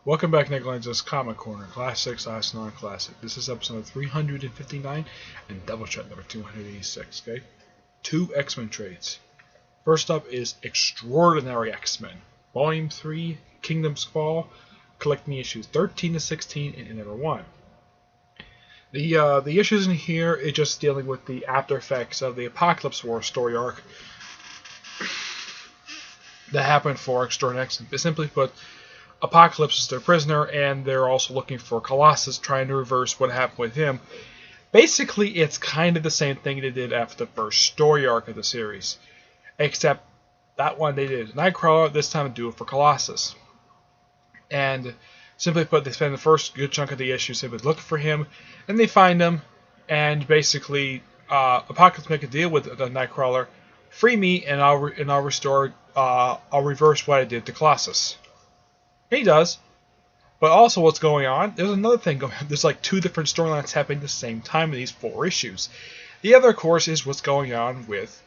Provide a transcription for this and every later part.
Welcome back to Lenz's Comic Corner, Classics, Non-Classic. This is episode 359 and Doubleshot number 286, okay? 2 X-Men trades. First up is Extraordinary X-Men, Volume 3, Kingdom's Fall, collecting issues 13 to 16 in number 1. The issues in here is just dealing with the after effects of the Apocalypse War story arc that happened for Extraordinary X-Men. Simply put, Apocalypse is their prisoner, and they're also looking for Colossus, trying to reverse what happened with him. Basically, it's kind of the same thing they did after the first story arc of the series, except that one they did Nightcrawler, this time do it for Colossus. And simply put, they spend the first good chunk of the issue simply looking for him, and they find him, and basically Apocalypse make a deal with the Nightcrawler: free me, and I'll reverse what I did to Colossus. He does. But also what's going on, there's another thing going on. There's like 2 different storylines happening at the same time in these 4 issues. The other, of course, is what's going on with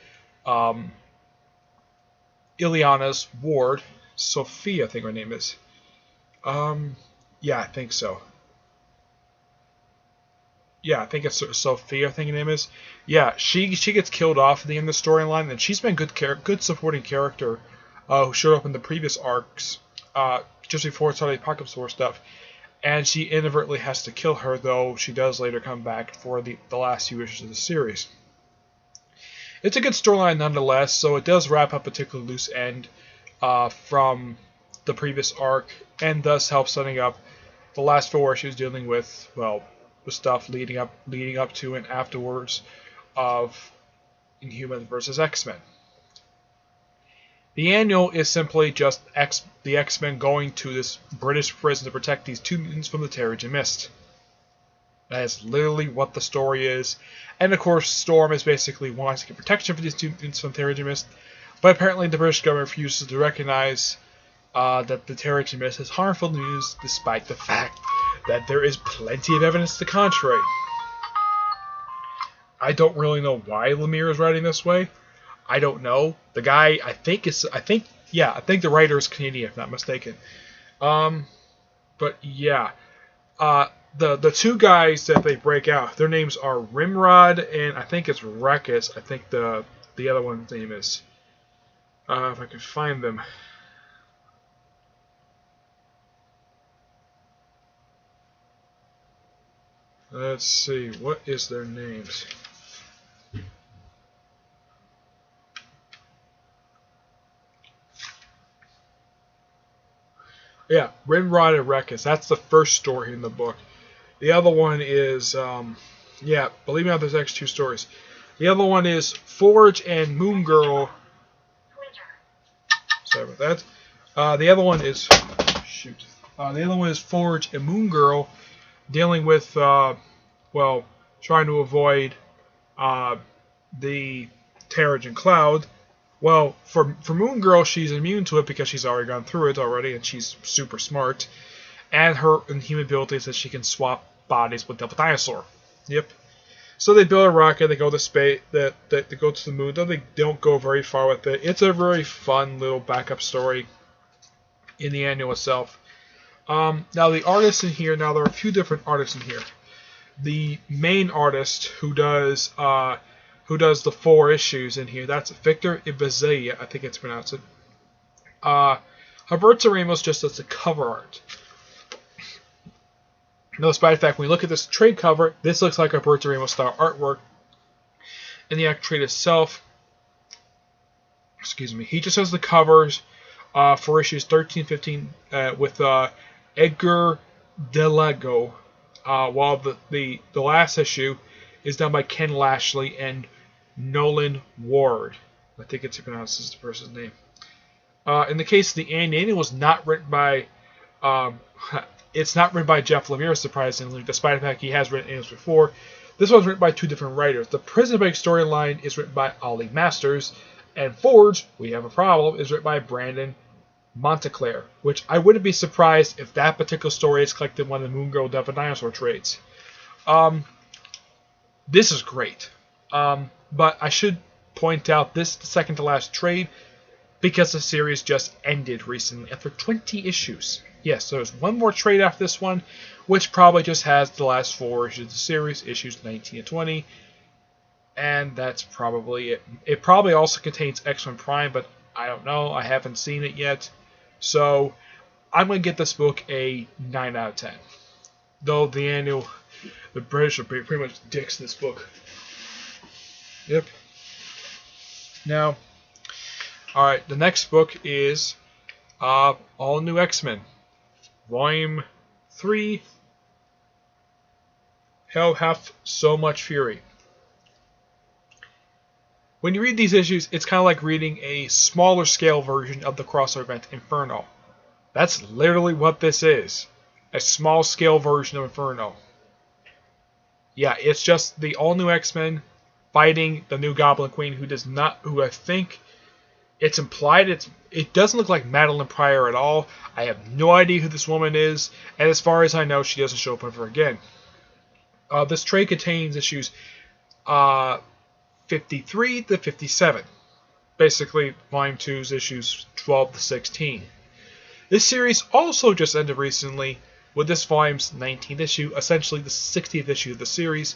Illyana's ward, Sophia, I think her name is. Yeah, I think so. Yeah, I think it's Sophia, I think her name is. Yeah, she gets killed off at the end of the storyline, and she's been good supporting character who showed up in the previous arcs. Just before it started the Apocalypse War stuff, and she inadvertently has to kill her, though she does later come back for the last few issues of the series. It's a good storyline nonetheless, so it does wrap up a particular loose end from the previous arc, and thus helps setting up the last 4 issues dealing with, well, the stuff leading up to and afterwards of Inhumans vs. X-Men. The annual is simply just the X-Men going to this British prison to protect these 2 mutants from the Terrigen Mist. That is literally what the story is. And of course, Storm is basically wanting to get protection for these 2 mutants from Terrigen Mist, but apparently the British government refuses to recognize that the Terrigen Mist is harmful news, despite the fact that there is plenty of evidence to the contrary. I don't really know why Lemire is writing this way. I don't know. The guy, I think the writer is Canadian, if not mistaken. But yeah, the 2 guys that they break out, their names are Rimrod and I think it's Ruckus. I think the other one's name is. If I can find them. Let's see, what is their names? Yeah, Rimrod and Ruckus. That's the first story in the book. The other one is, yeah, believe me, there's actually 2 stories. The other one is Forge and Moon Girl. Sorry about that. The other one is, shoot. The other one is Forge and Moon Girl, dealing with, well, trying to avoid the Terrigen Cloud. Well, for Moon Girl, she's immune to it because she's already gone through it already, and she's super smart. And her inhuman ability is that she can swap bodies with Double Dinosaur. Yep. So they build a rocket, they go to space, they go to the moon, though they don't go very far with it. It's a very fun little backup story in the annual itself. Now the artists in here, now there are a few different artists in here. The main artist who does the 4 issues in here. That's Victor Ibazia, I think it's pronounced it. Humberto Ramos just does the cover art. Now, despite the fact, when we look at this trade cover, this looks like Humberto Ramos style artwork. In the actual trade itself, excuse me, he just has the covers for issues 13, 15 with Edgar Delago, while the last issue is done by Ken Lashley and Nolan Ward. I think it's pronounced as the person's name. In the case of the annual, was not written by it's not written by Jeff Lemire, surprisingly, despite the fact he has written annuals before. This one's written by 2 different writers. The Prison Break storyline is written by Ollie Masters, and Forge, We Have a Problem, is written by Brandon Monteclair, which I wouldn't be surprised if that particular story is collected in one of the Moon Girl Devil Dinosaur trades. This is great. But I should point out this is the second to last trade because the series just ended recently after 20 issues. Yes, there's one more trade after this one, which probably just has the last 4 issues of the series, issues 19 and 20. And that's probably it. It probably also contains X-Men Prime, but I don't know. I haven't seen it yet. So I'm going to get this book a 9 out of 10. Though the British are pretty much dicks in this book. Yep. Now, alright, the next book is All New X-Men. Volume 3. Hell hath so much fury. When you read these issues, it's kind of like reading a smaller scale version of the crossover event Inferno. That's literally what this is. A small scale version of Inferno. Yeah, it's just the all new X-Men fighting the new Goblin Queen, who I think it's implied it doesn't look like Madeline Pryor at all. I have no idea who this woman is, and as far as I know, she doesn't show up ever again. This trade contains issues 53 to 57. Basically, Volume 2's issues 12 to 16. This series also just ended recently with this volume's 19th issue, essentially the 60th issue of the series,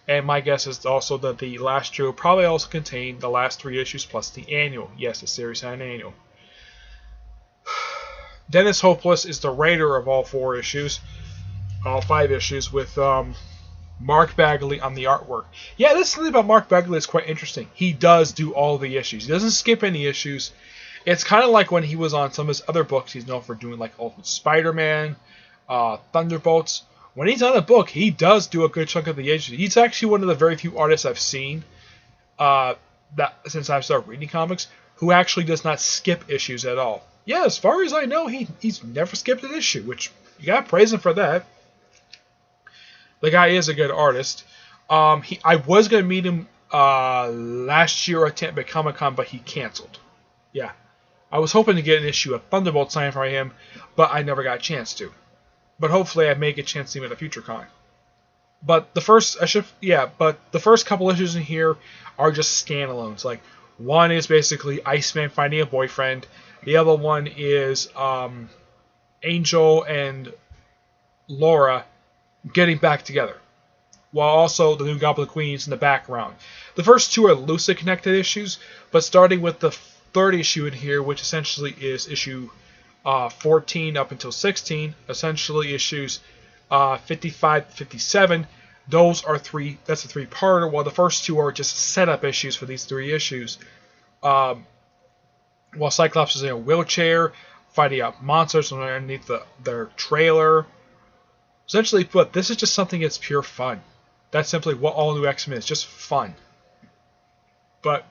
and my guess is also that the last issue will probably also contain the last 3 issues plus the annual. Yes, the series had an annual. Dennis Hopeless is the writer of all 4 issues, all 5 issues, with Mark Bagley on the artwork. Yeah, this thing about Mark Bagley is quite interesting. He does do all the issues. He doesn't skip any issues. It's kind of like when he was on some of his other books. He's known for doing like Ultimate Spider-Man, Thunderbolts. When he's on a book, he does do a good chunk of the issues. He's actually one of the very few artists I've seen that since I've started reading comics who actually does not skip issues at all. Yeah, as far as I know, he's never skipped an issue, which you gotta praise him for that. The guy is a good artist. I was going to meet him last year at Tampa Bay Comic-Con, but he canceled. Yeah. I was hoping to get an issue of Thunderbolt signed for him, but I never got a chance to. But hopefully I may get a chance to see him at a future con. But the first couple issues in here are just standalones. Like, one is basically Iceman finding a boyfriend. The other one is Angel and Laura getting back together, while also the new Goblin Queen's in the background. The first 2 are loosely connected issues, but starting with the 3rd issue in here, which essentially is issue 14 up until 16, essentially issues 55 to 57, that's a 3-parter, while the first 2 are just setup issues for these 3 issues. While Cyclops is in a wheelchair, fighting out monsters underneath their trailer. Essentially put, this is just something that's pure fun. That's simply what All New X-Men is, just fun. But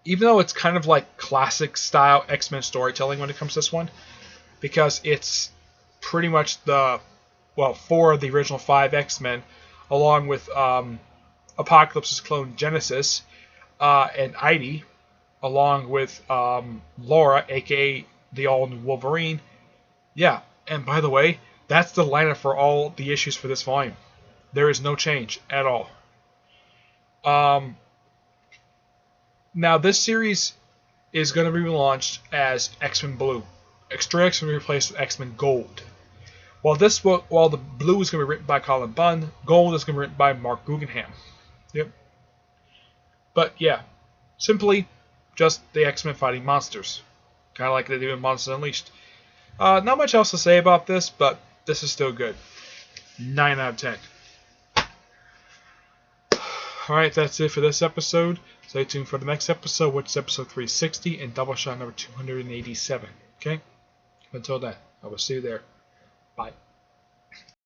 even though it's kind of like classic style X-Men storytelling when it comes to this one, because it's pretty much 4 of the original 5 X-Men, along with Apocalypse's clone Genesis, and Idie, along with Laura, aka the all-new Wolverine. Yeah, and by the way, that's the lineup for all the issues for this volume. There is no change at all. Now, this series is going to be relaunched as X-Men Blue. Extra X will be replaced with X-Men Gold. While the Blue is going to be written by Colin Bunn, Gold is going to be written by Mark Guggenheim. Yep. But yeah, simply just the X-Men fighting monsters. Kind of like they do in Monsters Unleashed. Not much else to say about this, but this is still good. 9 out of 10. Alright, that's it for this episode. Stay tuned for the next episode, which is episode 360 and Doubleshot number 287. Okay? Until then, I will see you there. Bye.